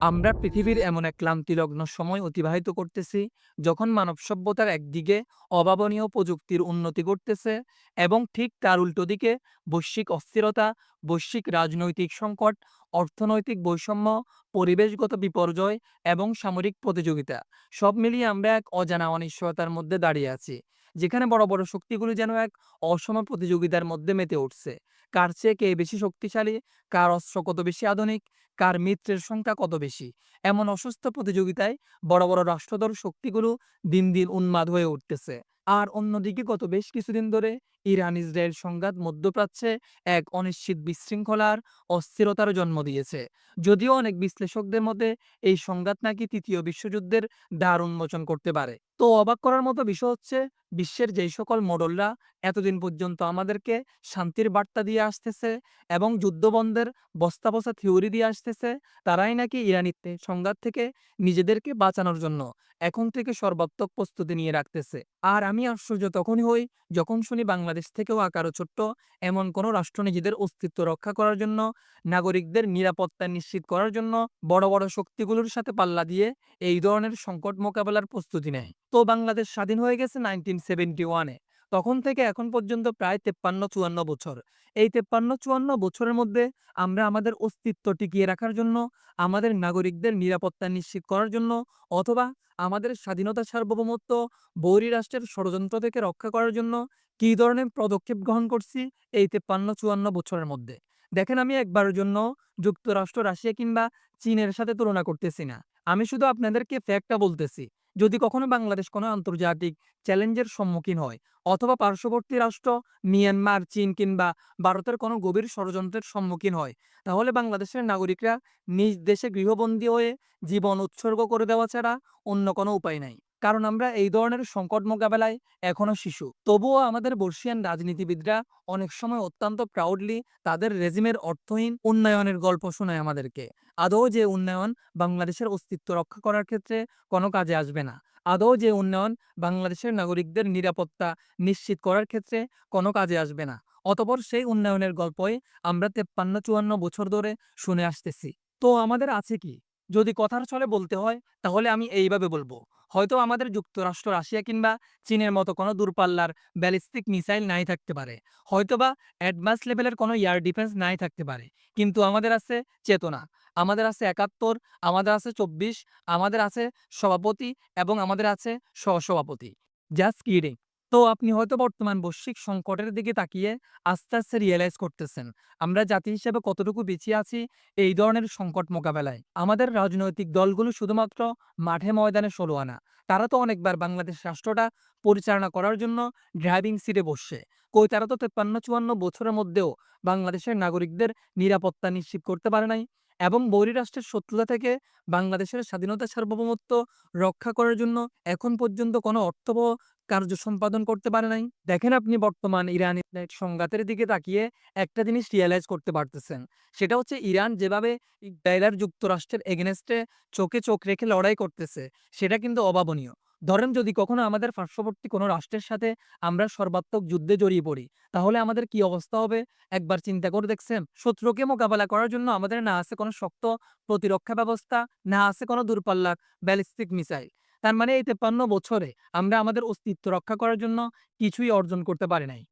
আমরা পৃথিবীর এমন এক ক্লান্তিলগ্ন সময় অতিবাহিত করতেছি যখন মানব সভ্যতার একদিকে অভাবনীয় প্রযুক্তির উন্নতি ঘটতেছে এবং ঠিক তার উল্টো দিকে বৈশ্বিক অস্থিরতা, বৈশ্বিক রাজনৈতিক সংকট, অর্থনৈতিক বৈষম্য, পরিবেশগত বিপর্যয় এবং সামরিক প্রতিযোগিতা সব মিলিয়ে আমরা এক অজানা অনিশ্চয়তার মধ্যে দাঁড়িয়ে আছি, যেখানে বড় বড় শক্তিগুলি যেন এক অসম প্রতিযোগিতার মধ্যে মেতে উঠছে। কার চেয়ে কে বেশি শক্তিশালী, কার অস্ত্র কত বেশি আধুনিক, কার মিত্রের সংখ্যা কত বেশি। এমন অসুস্থ প্রতিযোগিতায় বড় বড় রাষ্ট্রধর শক্তিগুলো দিন দিন উন্মাদ হয়ে উঠতেছে। আর অন্যদিকে গত বেশ কিছুদিন ধরে ইরান ইসরায়েল সংঘাত মধ্যপ্রাচ্যে এক অনিশ্চিত বিশৃঙ্খলার অস্থিরতার জন্ম দিয়েছে। যদিও অনেক বিশ্লেষকদের মতে এই সংঘাত নাকি তৃতীয় বিশ্বযুদ্ধের দ্বার উন্মোচন করতে পারে। তো অবাক করার মতো বিষয় হচ্ছে, বিশ্বের যেই সকল মডেলরা এতদিন পর্যন্ত আমাদেরকে শান্তির বার্তা দিয়ে আসতেছে এবং যুদ্ধবন্ধের বস্তা বসা থিওরি দিয়ে আসতেছে, তারাই নাকি ইরানিতে সংঘাত থেকে নিজেদেরকে বাঁচানোর জন্য এখন থেকে সর্বাত্মক প্রস্তুতি নিয়ে রাখতেছে। আর আমি আশ্চর্য তখনই হই যখন শুনি বাংলাদেশ থেকেও আকারও ছোট্ট এমন কোনো রাষ্ট্র নিজেদের অস্তিত্ব রক্ষা করার জন্য, নাগরিকদের নিরাপত্তা নিশ্চিত করার জন্য বড় বড় শক্তিগুলোর সাথে পাল্লা দিয়ে এই ধরনের সংকট মোকাবেলার প্রস্তুতি নেয়। তো বাংলাদেশ স্বাধীন হয়ে গেছে 1971-এ। তখন থেকে এখন পর্যন্ত প্রায় 53-54 বছর। এই 53-54 বছরের মধ্যে আমরা আমাদের অস্তিত্ব টিকিয়ে রাখার জন্য, আমাদের নাগরিকদের নিরাপত্তা নিশ্চিত করার জন্য, অথবা আমাদের স্বাধীনতা সার্বভৌমত্ব বৈরী রাষ্ট্রের ষড়যন্ত্র থেকে রক্ষা করার জন্য কী ধরনের পদক্ষেপ গ্রহণ করছি এই 53-54 বছরের মধ্যে। দেখেন, আমি একবারের জন্য যুক্তরাষ্ট্র, রাশিয়া কিংবা চীনের সাথে তুলনা করতেছি না। আমি শুধু আপনাদেরকে ফ্যাক্টটা বলতেছি। যদি কখনো বাংলাদেশ কোনো আন্তর্জাতিক চ্যালেঞ্জের সম্মুখীন হয়, অথবা পার্শ্ববর্তী রাষ্ট্র মিয়ানমার, চীন কিংবা ভারতের কোনো গভীর ষড়যন্ত্রের সম্মুখীন হয়, তাহলে বাংলাদেশের নাগরিকরা নিজ দেশে গৃহবন্দী হয়ে জীবন উৎসর্গ করে দেওয়া ছাড়া অন্য কোনো উপায় নাই। কারণ আমরা এই ধরনের সংকট মোকাবেলায় এখনো শিশু। তবুও আমাদের বর্ষিয়ান রাজনীতিবিদরা অনেক সময় অত্যন্ত প্রাউডলি তাদের রেজিমের অর্থহীন উন্নয়নের গল্প শোনায় আমাদেরকে। আদৌ যে উন্নয়ন বাংলাদেশের অস্তিত্ব রক্ষা করার ক্ষেত্রে কোনো কাজে আসবে না। আদৌ যে উন্নয়ন বাংলাদেশের নাগরিকদের নিরাপত্তা নিশ্চিত করার ক্ষেত্রে কোনো কাজে আসবে না। অতঃপর সেই উন্নয়নের গল্পই আমরা 53-54 বছর ধরে শুনে আসতেছি। তো আমাদের আছে কি? যদি কথার ছলে বলতে হয়, তাহলে আমি এইভাবে বলব। হয়তো আমাদের যুক্তরাষ্ট্র, রাশিয়া কিংবা চীনের মতো কোনো দূরপাল্লার ব্যালিস্টিক মিসাইল নাই থাকতে পারে। হয়তোবা অ্যাডভান্স লেভেলের কোনো এয়ার ডিফেন্স নাই থাকতে পারে। কিন্তু আমাদের আছে চেতনা, আমাদের আছে একাত্তর, আমাদের আছে ২৪, আমাদের আছে সভাপতি এবং আমাদের আছে সহসভাপতি। Just kidding. তো আপনি হয়তো বর্তমান বৈশ্বিক সংকটের দিকে তাকিয়ে আস্তে আস্তে রিয়েলাইজ করতেছেন আমরা জাতি হিসেবে কতটুকু পিছিয়ে আছি এই ধরনের সংকট মোকাবেলায়। আমাদের রাজনৈতিক দলগুলো শুধুমাত্র মাঠে ময়দানে ষোলো আনা। তারা তো অনেকবার বাংলাদেশ রাষ্ট্রটা পরিচালনা করার জন্য ড্রাইভিং সিটে বসছে। কই তারা তো 53-54 বছরের মধ্যেও বাংলাদেশের নাগরিকদের নিরাপত্তা নিশ্চিত করতে পারে নাই এবং বৈরী রাষ্ট্রের শত্রুতা থেকে বাংলাদেশের স্বাধীনতা সার্বভৌমত্ব রক্ষা করার জন্য এখন পর্যন্ত কোনো অর্থবহ কার্য সম্পাদন করতে পারে নাই। দেখেন, আপনি বর্তমান ইরান-ইসরায়েল সংঘাতের দিকে তাকিয়ে একটা জিনিস রিয়ালাইজ করতে পারতেছেন। সেটা হচ্ছে ইরান যেভাবে ইসরায়েল আর যুক্তরাষ্ট্রের এগেইনস্টে চোখে চোখ রেখে লড়াই করতেছে, সেটা কিন্তু অভাবনীয়। ধরেন, যদি কখনো আমাদের পার্শ্ববর্তী কোনো রাষ্ট্রের সাথে আমরা সর্বাত্মক যুদ্ধে জড়িয়ে পড়ি, তাহলে আমাদের কি অবস্থা হবে একবার চিন্তা করে দেখছেন? শত্রুকে মোকাবেলা করার জন্য আমাদের না আছে কোনো শক্ত প্রতিরক্ষা ব্যবস্থা, না আছে কোনো দূরপাল্লার ব্যালিস্টিক মিসাইল। তার মানে এই ৫৩ বছরে আমরা আমাদের অস্তিত্ব রক্ষা করার জন্য কিছুই অর্জন করতে পারি নাই।